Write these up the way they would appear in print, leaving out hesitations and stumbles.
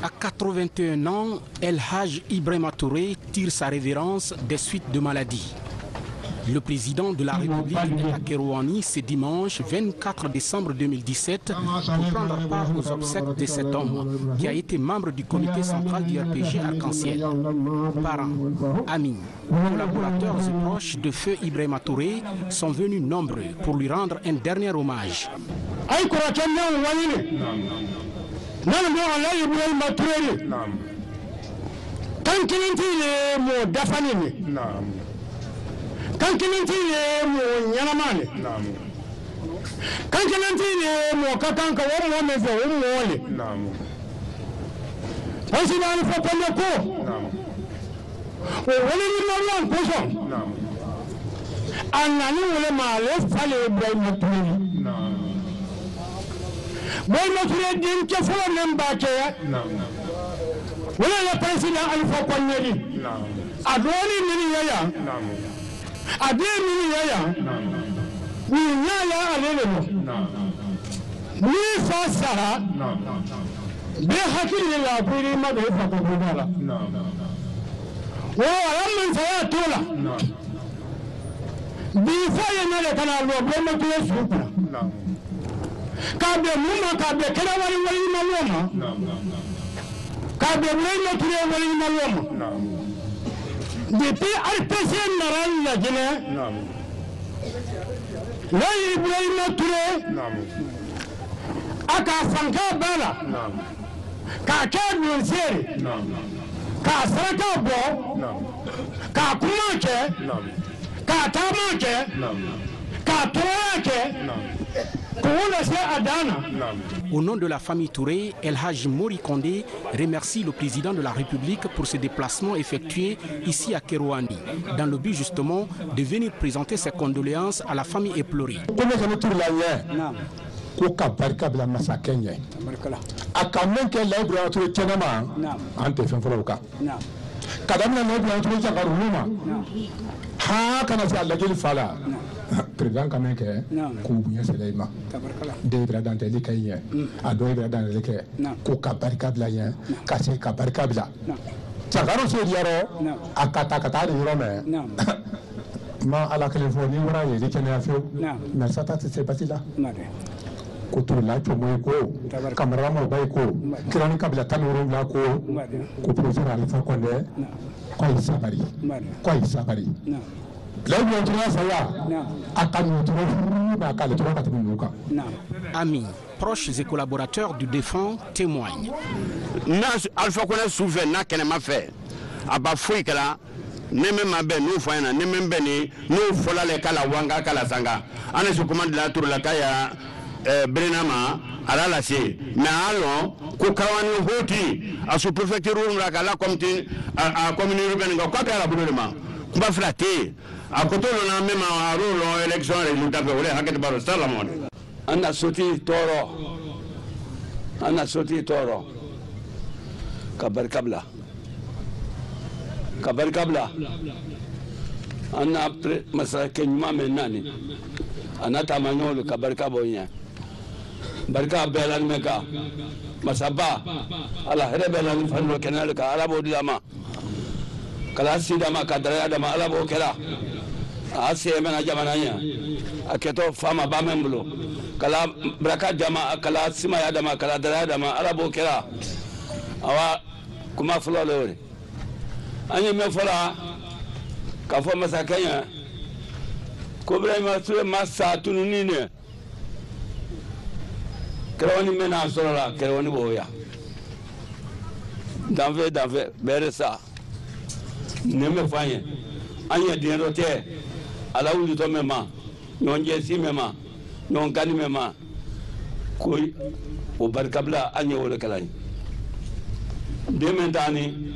À 81 ans, El Hadj Ibrahima Touré tire sa révérence des suites de maladie. Le président de la République est à Kérouani ce dimanche 24 décembre 2017 pour prendre part aux obsèques de cet homme qui a été membre du comité central du RPG Arc-en-Ciel. Parents, amis, collaborateurs et proches de feu Ibrahima Touré sont venus nombreux pour lui rendre un dernier hommage. Kankilanti ye mo nyanamane kankilanti ye mo kakanka wo mo mefe wo mo wole president fo pele ko o wole ni mariam poso anani wole ma le fale Ibrahima Touré Ibrahima Touré din ke fo memba ke wole le president Alpha Condé adoni ni yaya depuis RPC Naran la Guinée, là Ibrahima Touré, aka Fanka Bala, ka Kadou Seri, ka Saraka Bo, ka Kumache, ka Tamache, ka Tourake, Au nom de la famille Touré, El Hadj Mori Kondé remercie le président de la République pour ce déplacement effectué ici à Kérouani, dans le but justement de venir présenter ses condoléances à la famille éplorée. Président quand même que Koubunya Selema Debra dans les cahiers à Debra dans les cahiers Koka Barkabla Kassé Kabarkabla Tagaro Sodiaro à Katakata de Rome Ma à la Californie voilà il est à feu mais ça c'est pas là Kotola Chomoiko Camara Mobaiko Kirani Kabla Tanuru Lako Koprosa Alpha Condé Koi Sabari Amis, proches et collaborateurs du défunt témoignent. Alpha Condé souffert, n'a qu'elle m'a fait. Abafouikala, Nemembe, nous foyana, Nemembeni, nous fola les Kalawanga, Kalasanga. On est sous commande de la tour la Kaya, Brenama, à la lassée. Mais allons, Koukawani Hoti, à sous préfecture, la Kala, comme à commune urbaine, quoi qu'à la brûlement. Kuba flatter. À côté on a même un rôle en élection résultat que vous voulez hacker par le monde. On a sauté toro. Kabarkabla. On a pris Massakenyuma menani. On a tamanyo le Kabarkaboyen. Barka Belan Meka. Masaba. Allah Rebelan Fano Canal Arabo Dama. Kala sidama kadara dama alabo kera ase mena jamananya aketo fama ba membulo kala braka jama kala sima ya dama kala dara dama alabo kera awa kuma fulo lore anye me fola ka fo masakanya ko Ibrahima Touré masa tununine krawani mena sorola krawani boya danve beresa Neme fanye anya dinero te ala wuli to mema non jesi mema non gani mema ko o barkabla anya wala kalani de mentani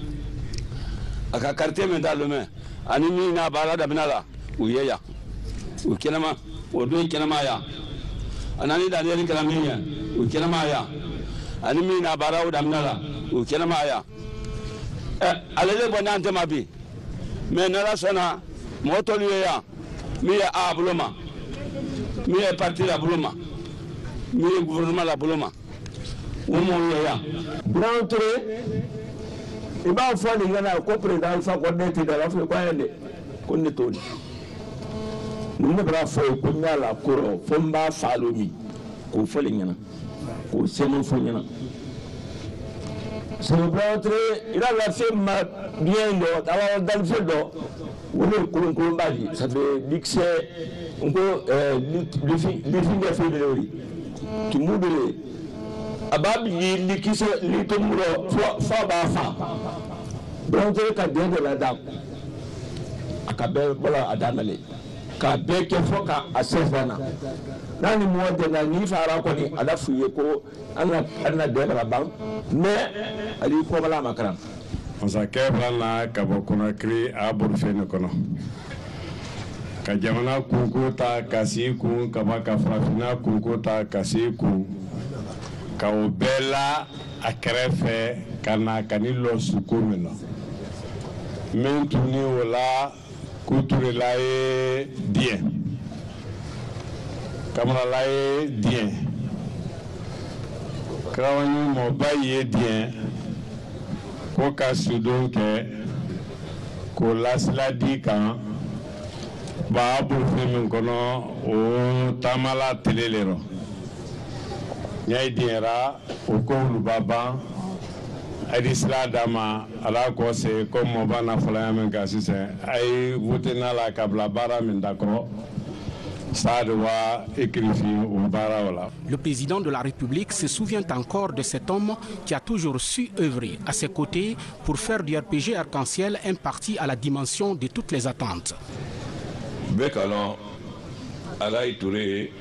aka carte mentalo me ani ni na bala da binala uyeya u kenama o do kenama ya anani da ne kalaminya u kenama ya ani mi na bara o da binala u kenama ya alele bonante mabi mais nala sona motolu ya mi ya abuloma mi ya parti la buloma mi ya gouvernement la buloma ya brantre e ba fo ni ngana ko président fa ko dete da la fo ko yende ko ne to ni ne bra fo ko nyala ko fo mba falo mi ko fo le ngana ko semo fo ngana c'est brantre il a la fait bien do ala dal fe do woni ko mbaji ça fait dixé on ko le fin de fait de lori ki mudele ababi likise litomuro fa ba fa brantre ka de la dam akabe bola adamale ka be ke foka asesana nani mo de na ni fara ko ni ala fuye ko ana de la bang mais ali ko bala makran on sa kebala ka bokuna kri abur fene kono ka jamana kunko ta kasi kun ka ba ka frafina kunko ta kasi kun ka obela akrefe kana kanilo sukumeno mentuni wala kulture lae bien kamara lae bien krawani mo baye bien ko ka sudon ke ko lasla di kan ba bu femin kono o tamala telelero nyai diera o ko lu baba adisla dama ala ko se comme bana fala men ka sise ay wutena la kabla bara min d'accord. Le président de la République se souvient encore de cet homme qui a toujours su œuvrer à ses côtés pour faire du RPG Arc-en-Ciel un parti à la dimension de toutes les attentes. Bekalon, Alaï Touré,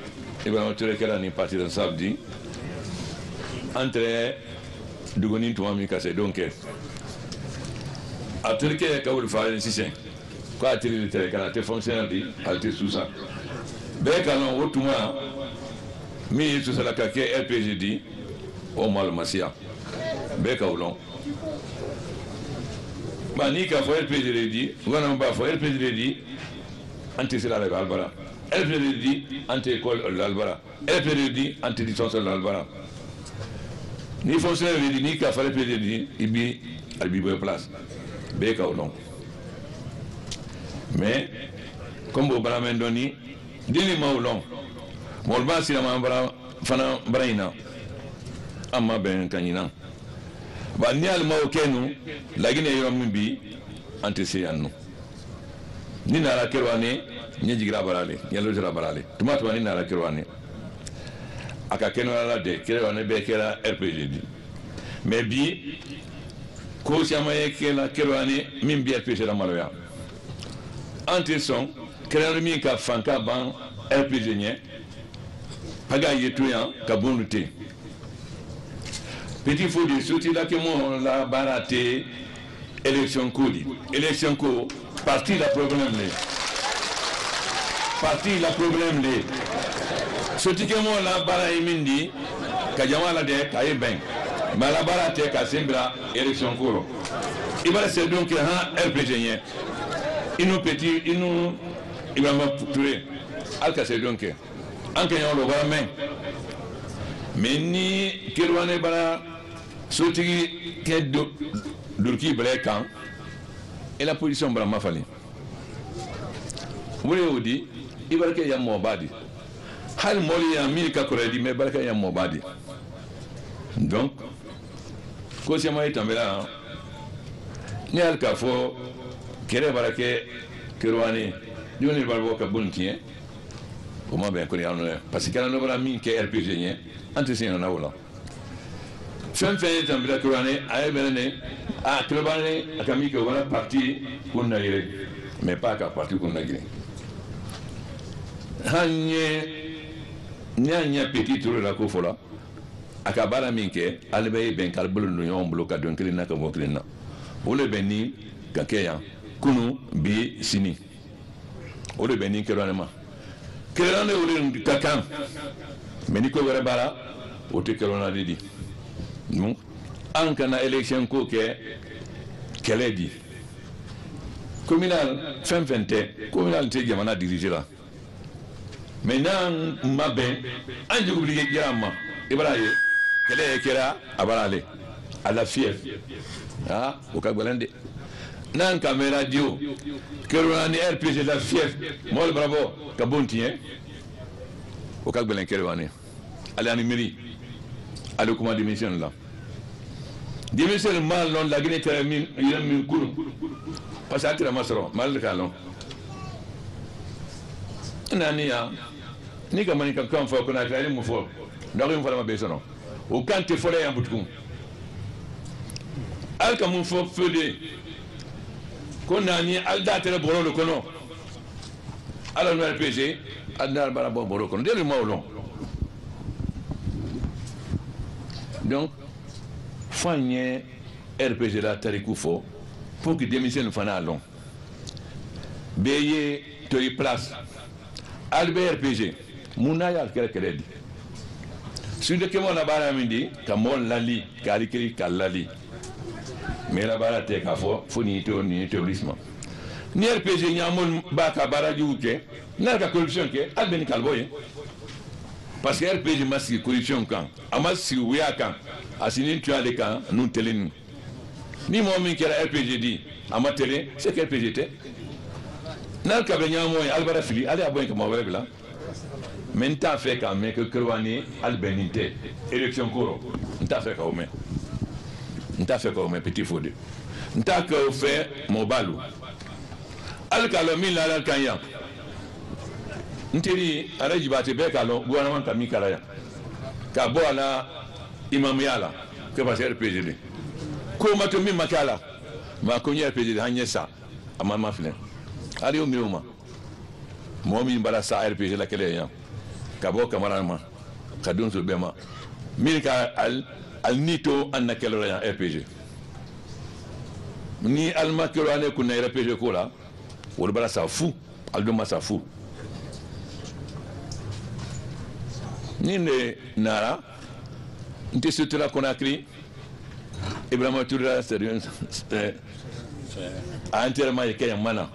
Ibrahim Touré qui a un parti de samedi, entre Dougonin Touami Kassé, donc, à Turquie, Kaoul Farid Sissé, quoi a-t-il été fonctionnaire, a été sous ça. Bekalon, Otuma, mi sous la caquet RPG dit, au Malmasia, Bekalon. Manika, faut RPG dit, Wanamba, faut RPG dit, anti-sila l'Albara. RPG dit, anti-école l'Albara. RPG dit, anti-distance l'Albara. Ni fonctionnaire dit, ni qu'à faire RPG dit, il y a une place. Bekalon. Mais, comme au Baramendoni, dili maulon molba sila mambara fana braina amma ben kanina ba nyal mawkenu lagine yom bi antesiyanno ni nara kerwane nyejigra barale nyalo jira barale tumatwa ni nara kerwane aka kenwala de kerwane be kera RPG di mais bi ko siama yekela kerwane min bi RPG la maloya anteson créer mi ka fanka ban RPG nye paga yetuyan ka bonute petit fou de souti la que mon la barate élection code parti la problème les souti que mon la bara mindi ka jamala de kay ben mala barate ka sembra élection koro ibara c'est donc un RPG nye inu petit inu Ibrahim Touré, Al-Kassé donc, en Kenyan le voit même. Mais ni Kirwane Bara, Soti Durki Brekan, et la position Brahma Fali. Vous l'avez dit, il va y avoir Mobadi. Hal Moli a mis le Kakoredi, mais il va y avoir Mobadi. Donc, Kosiyama est tombé là. Ni Al-Kafo, Kere Barake, Kirwane. Nous ne pouvons pas bontier. Comment bien connaître parce que nous avons mis que RPG nie anti on a voilà. Fin un bila kurane ay benene a klobane akami que voilà parti pour naire mais pas qu'à parti pour naire. Nya petit tour la ko fola akabara minke albe ben kalbulu no bloka don kelina ka boklina. Ole beni kakeya kunu bi sini. O de beni keronema kerone o kakan meni ko wera bara o te kerona dedi non an kana élection ko ke keledi communal fin communal te jamana dirigera maintenant mabe anju obligé jama ibraye kɛlɛ kɛra a b'a ale a la fief o ka gɛlɛn dɛ n'an ka mɛn radio Kerouani ni RPG la fief mɔl bravo ka bon tiɲɛ o ka gɛlɛn Kerouani ale ani mairie ale kuma démission la démission mal non la Guinée tɛ min kuru parce que a tɛra ma sɔrɔ mal ka lɔn nani ya ni ka mani ka kan fɔ ko na tɛ ni mu fɔ donc in fana ma bɛ sɔrɔ o kan tɛ fɔlɔ yan butugun al ka mun fɔ feude ko nani al da tɛrɛ bɔrɔ de kɔnɔ ala no RPG al da bara bɔ bɔrɔ kɔnɔ deli ma o lɔn donc fan ye RPG la tariku fɔ pour que démission fana a lɔn bɛɛ ye tori place al bɛ RPG mun n'a y'a kɛrɛ kɛlɛ di sunjata kɛmɛ la baara min di ka mɔɔ lali ka alikiri ka lali mais la baara tɛ k'a fɔ fo nin ye terrorisme ni RPG ɲamɔl b'a ka baarajugu kɛ n'a ka corruption kɛ hali bɛ ni kalibɔ ye parce que RPG ma sigi corruption kan a ma sigi wuya kan a sigi tuya de kan nun tɛlen nu ni mɔgɔ min kɛra RPG di a ma tɛlen c'est que RPG tɛ n'a ka bɛ ɲamɔ ye hali bara fili hali a bɔ yen ka mɔgɔ wɛrɛ bila mais n t'a fɛ k'a mɛn ko Kerouani hali bɛn nin tɛ élection kɔrɔ n t'a fɛ k'o mɛn n t'a fɛ k'o mɛn Petit Fodé n t'a k'o fɛ Mobalu hali k'a lɔn min la kan yan n teri ale Jibate bɛɛ k'a lɔn gouvernement ka min kɛra yan k'a bɔ a la imamuya la que parce que RPG de ko ma to min ma kɛ a la maa ko n ye RPG de an ɲɛ sa a ma filɛ hali y'o minɛ o ma mɔgɔ min bara sa RPG la kɛlɛ yan ka bɔ Kamara ma ka don so bɛɛ ma min ka al ni to an na kɛlɛ yan RPG ni alma Kerouani kun na RPG ko la wala bara sa fu al do ma sa fu ni ne nara nti sutura Conakry Ibrahima Touré c'est entièrement y kaya mana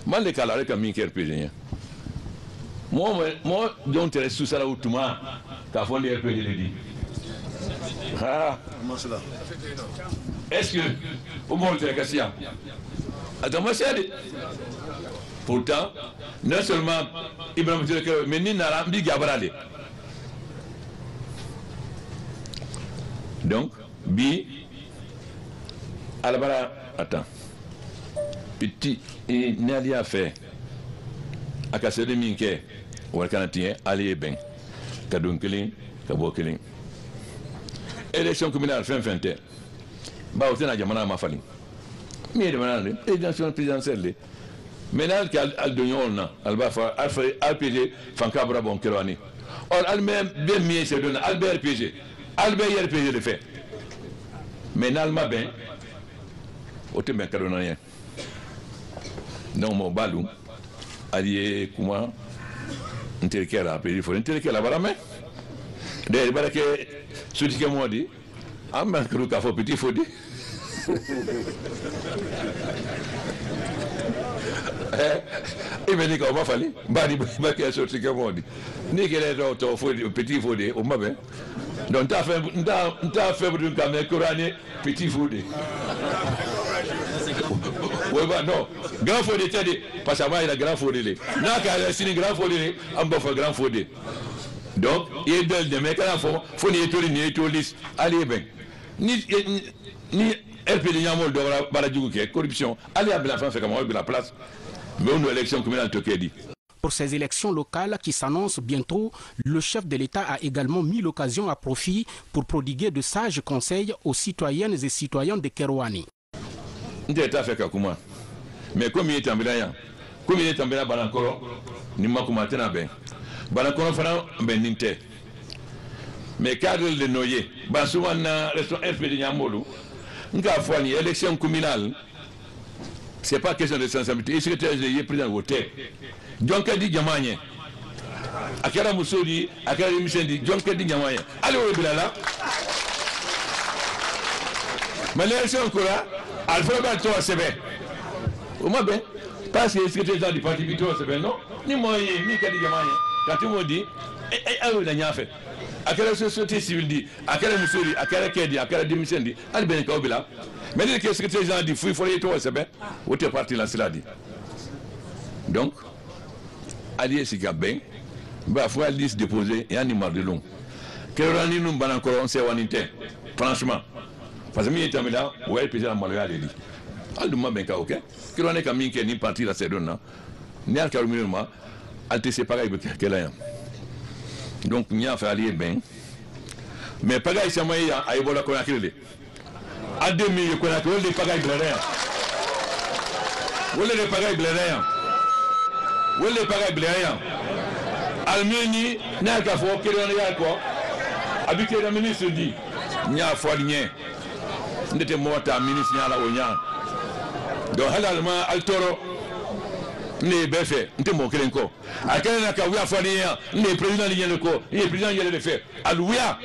man le kala ka min kɛ RPG ɲɛ mɔgɔ jɔn tɛrɛ susala o tuma k'a fɔ n de RPG de di est-ce que o mɔgɔ tɛrɛ ka siya a tɛ ma siya de pourtant non seulement Ibrahima Touré kɛ mais ni nara n b'i gabara de donc bi alabara attends petit n'ali y'a fait a ka sɛbɛn min kɛ wali kana tiɲɛ ale ye bɛn ka don kelen ka bɔ kelen élection communale fɛn fɛn tɛ bawo tɛna jamana ma falen min ye jamana de élection présidentielle de mais n'ale kɛ ali don ɲɔgɔn na ale b'a fɔ RPG fanka bɔra bɔn Kerouani or ale bɛ min ye sɛbɛn na ale bɛ RPG ale bɛ ye RPG de fɛ mais n'ale ma bɛn o tɛ bɛn Kerouani ye donc Mobalu ali ye kuma n terikɛ la Petit Fodé n terikɛ la bara mɛn d'ailleurs i b'a kɛ sotikɛ mɔgɔ di an bɛ kuru k'a fɔ Petit Fodé i bɛ nin kan o ma falen bari i b'a kɛ sotikɛ mɔgɔ di n'i kɛra dɔw tɔgɔ Fodé Petit Fodé o ma bɛn donc n t'a fɛ ka mɛn Kerouani Petit Fodé oui bah non Grand Fodé tɛ de parce que a b'a yira Grand Fodé le n'a k'a sini Grand Fodé le an b'a fɔ Grand Fodé donc i ye dɔ dɛmɛ kana fɔ fo nin ye toli nin ye toli hali ye bɛn ni RPD ɲamɔgɔ dɔ bɔra baarajugu kɛ corruption hali y'a bila fɛn fɛn kama o bila place mais o n'o élection communale to kɛ di. Pour ces élections locales qui s'annoncent bientôt, le chef de l'État a également mis l'occasion à profit pour prodiguer de sages conseils aux citoyennes et citoyens de Kerouani. N tɛ taa fɛ ka kuma mais comme i ye tanbila yan comme i ye tanbila Banankɔrɔ ni ma kuma a tɛna bɛn Banankɔrɔ fana bɛn nin tɛ mais cadre de n'o ye Bansouma na RPD ɲamɔlu n k'a fɔ ni élection communale c'est pas question de sensibilité i secrétaire de ye président o tɛ jɔn ka di jama ɲɛ a kɛra muso di a kɛra denmisɛn di jɔn ka di jama ɲɛ hali o bila la mais l'élection kora alfred b'a tɔgɔ sɛbɛn o ma bɛn parce que secrétaire du parti bi tɔgɔ sɛbɛn non ni mɔgɔ ye min ka di jama ye ka tɛmɛ o di aw y'o la ɲɛfɛ a akara société civile di akara musori akara kedi akara démission di al ben ka obila mais le secrétaire général di fui folie to sebe wote parti la sila di donc ali si gaben ba faut aller se déposer et animal de long que rani nous ban encore on sait wanité franchement parce que mi était là ouais président Maloya ali al dum ben ka OK que rani ka min ke ni parti la sedona ni al ka minimum al te séparer que là donc n'y a fait aller bien mais pagaille c'est moi à Ebola qu'on a créé à 2000 qu'on a créé les pagailles blérés ou les pagailles blérés ou les pagailles blérés Almeni n'a qu'à faire que l'on est quoi habitué le ministre dit n'y a foi rien n'était mort à ministre n'y a la oignan donc halalement altoro ne befe nte mo kelen ko akene na ka wiya fani ya ne président li nyele ko ye président yele le fait aluya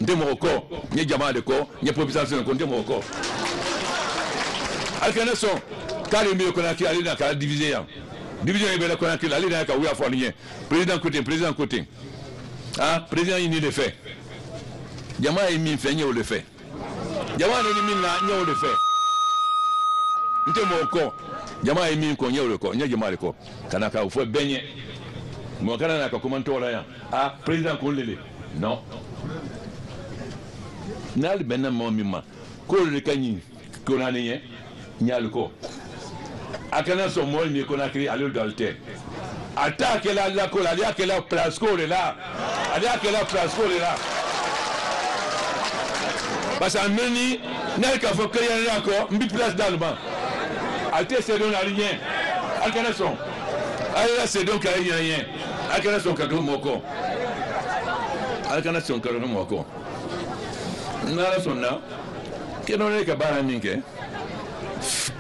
nte mo ko nye jama de ko nye population ko nte mo ko akene so kali mi ko na ki ali na ka diviser ya division e be la ko na ki ali na ka wiya fani ye président côté ah président il le fait jama e mi fait nye o le fait jama ne mi na nye o le fait nte mo ko jamaa yi min ko nyewle ko nya jamaa ko kana ka fo benye mo kana na ka commento la ya ah président ko lele non nal benna mo mimma ko le kanyi ko na ne nyal ko akana so mo ni ko na kri alul dalte attaque la ko la que la place ko là attaque la place ko là parce que meni nal ka fo créer la ko mbi place dans le banc alte c'est donc rien alkana son ayla c'est donc rien alkana son kado moko alkana son kado moko nala sonna ke non ka bara ninke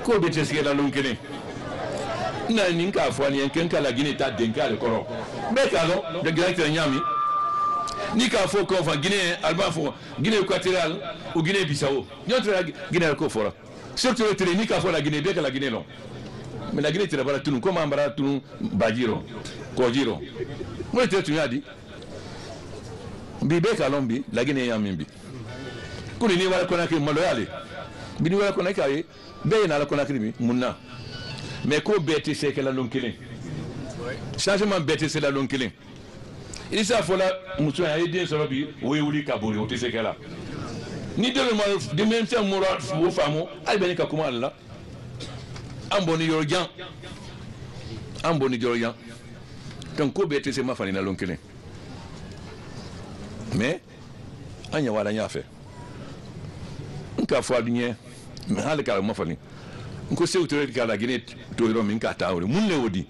ko be teske la lonkene na ninka fo ni ken kala gine ta denka le koro be kalo de directeur nyami ni ka fo ko fa Guinée alba fo Guinée équatoriale ou Guinée Bissau nyotra Guinée ko fora surtout le télénique à la Guinée bien que la Guinée non mais la Guinée tu pas tout comme ambara tout bajiro kojiro moi tu as dit bibe kalombi la Guinée ya mimbi kuni ni wala kona ki maloyale bini wala kona kai be na la kona krimi munna mais ko beti c'est que la lonkele changement beti c'est la lonkele il ça faut la muso ya idée sur bi oui oui kabori o c'est que là ni de le de même temps moral ou famo ay ben ka kuma Allah amboni yorjan donc ko beti c'est ma fani na lonkele mais anya wala nya fait nka fo adunye me halika ma fani nko se utore ka la Guinée to ro min ka taawre mun le wodi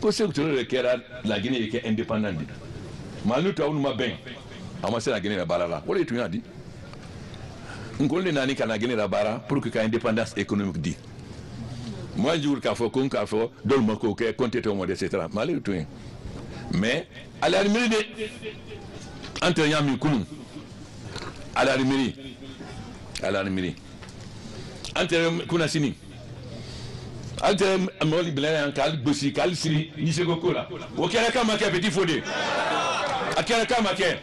ko se utore ke la Guinée ke indépendante manu to onu ma ben ama se la Guinée la balala wala tu yadi nko le nani kana Guinée la bara pour que ka indépendance économique di moi jour ka fo kon ka fo dol ma ko ke compter to mode etc malé tu mais à la limite entre yami kun à la limite entre kuna sini entre amoli blan kal bosi kal siri ni se ko la o kera kama ke petit fodé akera kama ke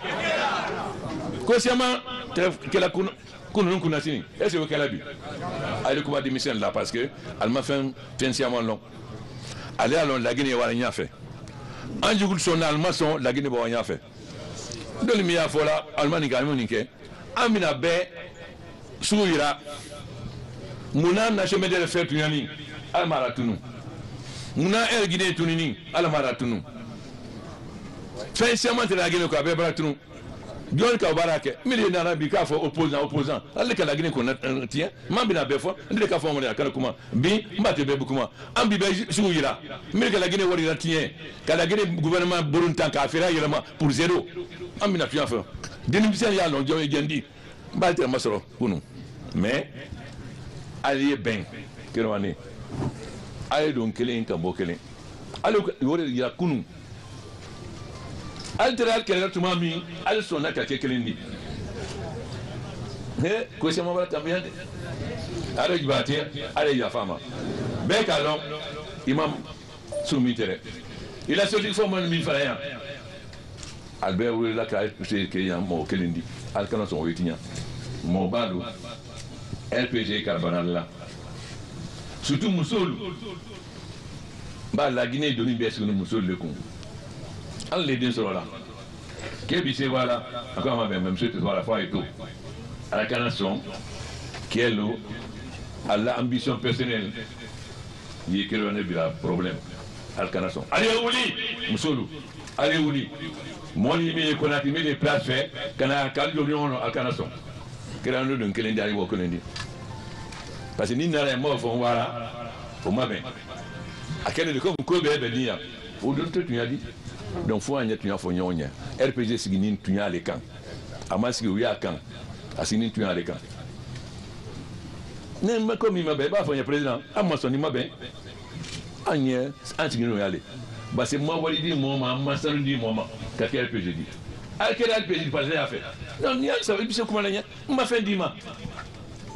ko siama ke la kuna sini est-ce que kala bi ay ko ba démission là parce que elle m'a fait financièrement long aller alors la Guinée wala nya fait anjugul son almason la Guinée ba nya fait doli mi ya fola almani galmo ninke amina be suira muna na chemin de faire tunani almara tunu muna el Guinée tunini almara tunu financièrement la Guinée ko be bara tunu John ka barake million arabi ka fo opposant alle ka la Guinée ko tien mambina be fo ndile ka fo mo ya kana kuma bi mbate be kuma ambi be suira mi ka la Guinée wori la tien ka la Guinée gouvernement buruntan ka afira yelama pour zéro ambina tu fa denibisen ya non jowe gendi mbate masoro kunu mais ali ben kirwani ay don kelen ka bo kelen ali wori ya kunu alteral kelen tuma mi ali sonna ka kelen ni he ko se mo bala tambiande ara jibate ara ya fama be ka lo imam soumitere il a sorti fo mon mi fala Albert wulila ka RPG ke ya mo kelindi alkana son wetinya mo balo RPG ka banalla surtout musolu ba la Guinée de l'Ouest nous musolu le con en les deux sur là kebi se voilà encore ma même chose voilà fois et tout alkana son qui est l'eau à l'ambition personnelle il est qu'il y a un problème alkana son allez ouli musolu allez ouli moi il me connaît il des places fait kana kaldo nyono alkanason kera ndo don kelen dari wo kelen parce que ni na mo fo wala o mabe akene de comme ko be be dia o don to tunya di donc fo anya tunya fo nyonya RPG sigini tunya le kan amasi wi akan asini tunya le kan ne ma ko mi mabe ba fo nya président amaso ni mabe anya antigino yale bah c'est moi qui dis moi ma sœur dit moi qu'est-ce qu'elle peut dire à quel âge peut dire pas j'ai fait non ni ça veut dire comment là m'a fait dire ma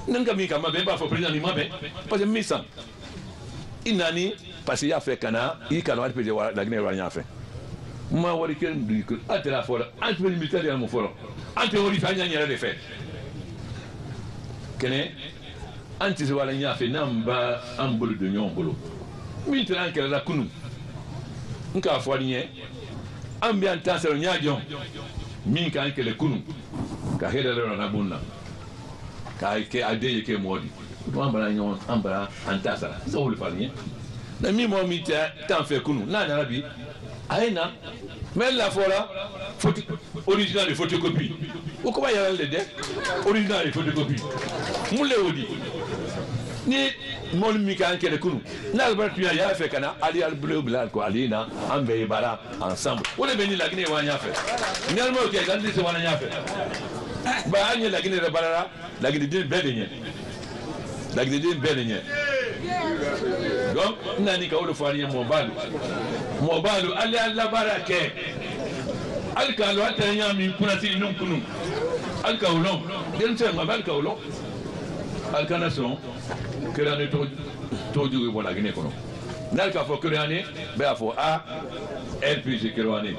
n'enga mi kama ben pas faut président ni ma ben parce que mi ça inani parce qu'il a fait kana il kana peut dire la Guinée rien fait moi wali ken du que entre la fola entre le militaire et mon folo entre wali fa nya de fait kene anti wala nya fait namba ambolo de nyon bolo mi tran que la kunu nka fɔliɲɛ an bɛ an ta sɔrɔ n y'a jɔn min k'an kɛlɛ kunun ka hɛrɛ dɔ na bon na k'a kɛ a den ye kɛ mɔgɔ di an bara ɲɔgɔn an bara an ta sara sisan o de fɔliɲɛ na min mɔgɔ min tɛ t'an fɛ kunun n'a nana bi a ye na mɛ la fɔra original de photocopie o kɔba yɛrɛ le dɛ original de photocopie mun le y'o di ni mol mi kan kele kunu na ba tuya ya fe kana ali al bleu blanc ko ali na ambe bara ensemble wala be ni la Guinée wa nya fe ni al mo ke kan di se wana nya fe ba anya la Guinée bara la Guinée di be de nye la Guinée di be de nye donc nani ka wolo fani mo balu ali alla barake al ka lo atanya min kuna ti num kunu al ka wolo den se ma bal ka wolo al kana son que l'année tout du bon la Guinée kono nal ka fo que l'année be afo a RPG que l'année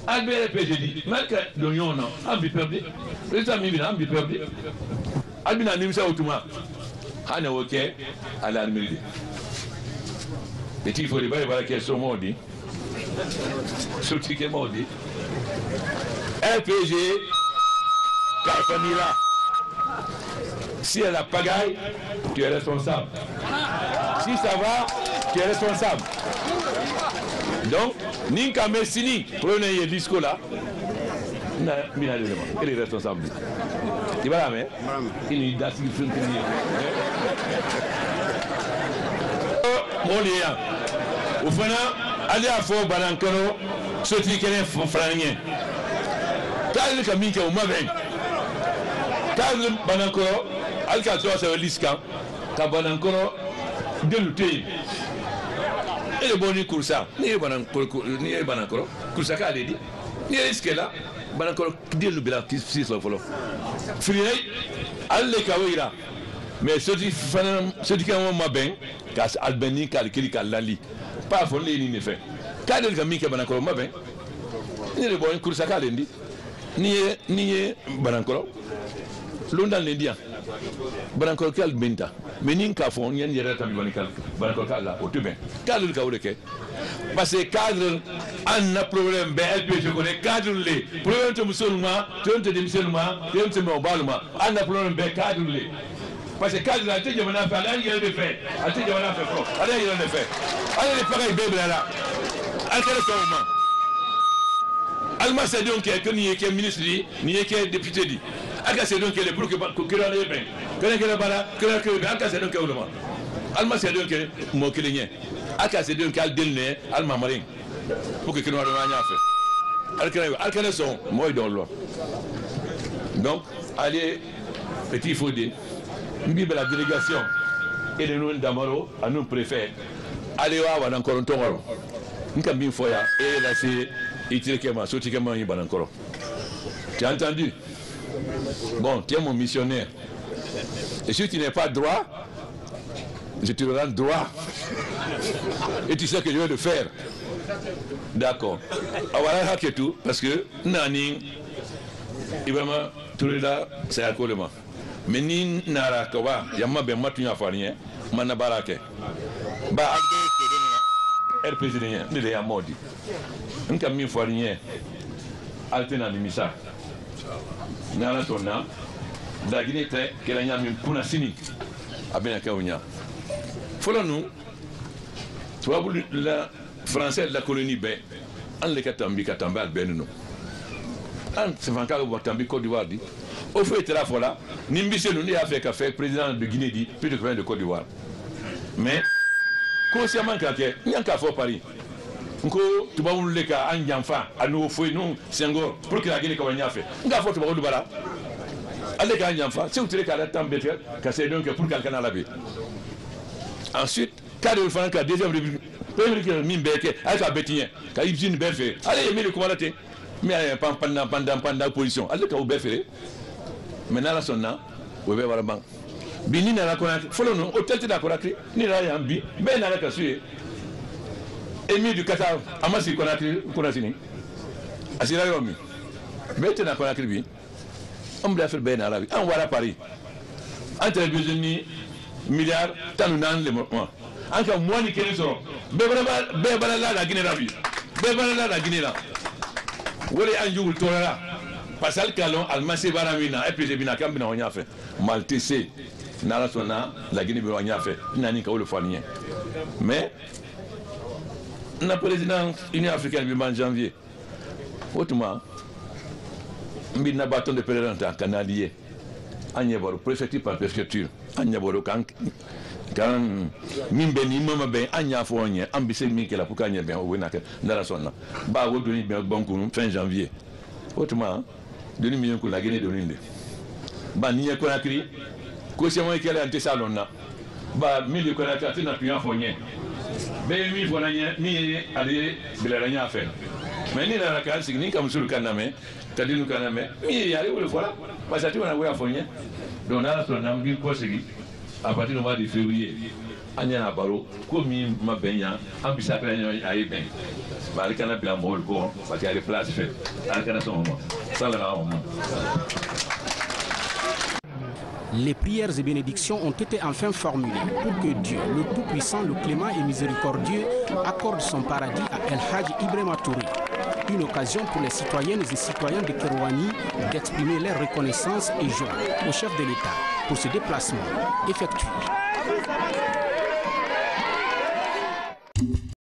albert RPG dit malka do nyona ambi perdu les amis bina ambi perdu albina nimsa outuma hana woke ala almiridi petit faut les bala que sont modi surtout que modi RPG Carpanila. Si elle a pagaille, tu es responsable. Si ça va, tu es responsable. Donc, Ninka Messini, prenez le discours là. Il est responsable. Il va la mettre. Il est dans ce film. Mon lien. Au final, allez à fond, Balancano, ce qui est franien. T'as le camin qui est au mauvais. T'as le Balancano. Alka to sa liska ka banankoro de lutter et le boni kursa ni banankoro kursa ka dedi ni iskela banankoro de lu bila si so folo free alle ka wira mais ceux qui ont ma ben ka albani ka kili ka lali pas fo le ni ne fait ka de ka mi ka banankoro ma ben ni le boni kursa ka dedi ni banankoro l'ondan l'india Banankoro kal benta menin ka fon yan yere tam bani kal Banankoro kal la o tube cadre ka wure parce que cadre an problème be LP je connais cadre le problème to musulman to de musulman to mo balma an problème be cadre le parce que cadre la teje mana fa la yere de fait a teje mana fa pro ala yere de fait ala le pareil be là al kala sawma al masadon que ni est ministre ni est député dit aka c'est donc les pour que la bien que la bala que aka c'est donc le mal alma c'est donc mo kilinye aka c'est donc al delne alma marin pour que no anya fait alkana son moy don lo donc allez petit Fodé mbibe la délégation et de nous d'Amaro à nous préfet allez wa dans Korontongoro nka bin foya et là c'est itirkema sotikema yi banankoro tu as entendu. Bon, tu es mon missionnaire. Et si tu n'es pas droit, je te rends droit. Et tu sais que je vais le faire. D'accord. Voilà que tout parce que nani Ibrahima Touré là c'est à quoi le mot. Mais ni nara kawa yamma ben matunya farinye manna barake. Ba agde er président ni le yamodi. Nka mi farinye altena ni misa. Nala tonna da ginete kelanya min kuna sini abena kawnya. Follow nous. Tu vois la français de la colonie ben an le katambi al benno. An se fanka ko tambi Côte d'Ivoire dit. Au fait la fola nimbise nous ni a fait président de Guinée dit plus de de Côte d'Ivoire. Mais consciemment que nyanka fo Paris. Nko tuba wule ka an jamfa anu fo nous Senghor pour que la Guinée comme nya fait. Nga fo tuba wulu bara. Allez ka jamfa c'est outre ka la tambe ka c'est donc pour quelqu'un à la vie. Ensuite cadre le franc deuxième premier que mimbeke avec la bétien ka ibzine befe allez aimer le commandateur mais pendant position allez ka befe maintenant la sonna we be wala bang bini na la konati follow no hotel te da konati ni la yambi be na la kasue emi du kata amasi konati ni asira yomi be te na konati bi on bla faire be na la bi en wala Paris entre besoin milliards tanu nan le moment anka mwani kene soro be bala la Guinée la bi be bala la Guinée la wole anjul tola pasal kalon almasi baramina et puis bina kambina onya fait maltese nala sona la Guinée bi onya fait nani ka wole fanien mais na président Union africaine bi en janvier autrement mbi na bâton de pèlerin canadien anyeboro préfecture par préfecture anyeboro kan min ben imama ben anya fo onye ambise mi ke la pour kanya ben o na ke ndara sonna ba wo doni ben banque fin janvier autrement doni million ko la Guinée doni nde ba ni ko na kri ko se mo ke la ante salon na ba mili ko na ta na tuya fo nye be mi fo na ni ali bila nya fe mais ni na ka signi kam sur kaname tadinu kaname mi ya le voilà parce que tu na wo fo nye donc na sonna ngi ko sigi à partir du mois de février, on a baro comme ma baigne, on peut s'appeler à Eben. Bah, le canapé à mort, parce qu'il y a des places faites. Les prières et bénédictions ont été enfin formulées pour que Dieu, le Tout-Puissant, le Clément et Miséricordieux, accorde son paradis à El Hadj Ibrahima Touré. Une occasion pour les citoyennes et citoyens de Kerouani d'exprimer leur reconnaissance et joie au chef de l'État pour ce déplacement effectué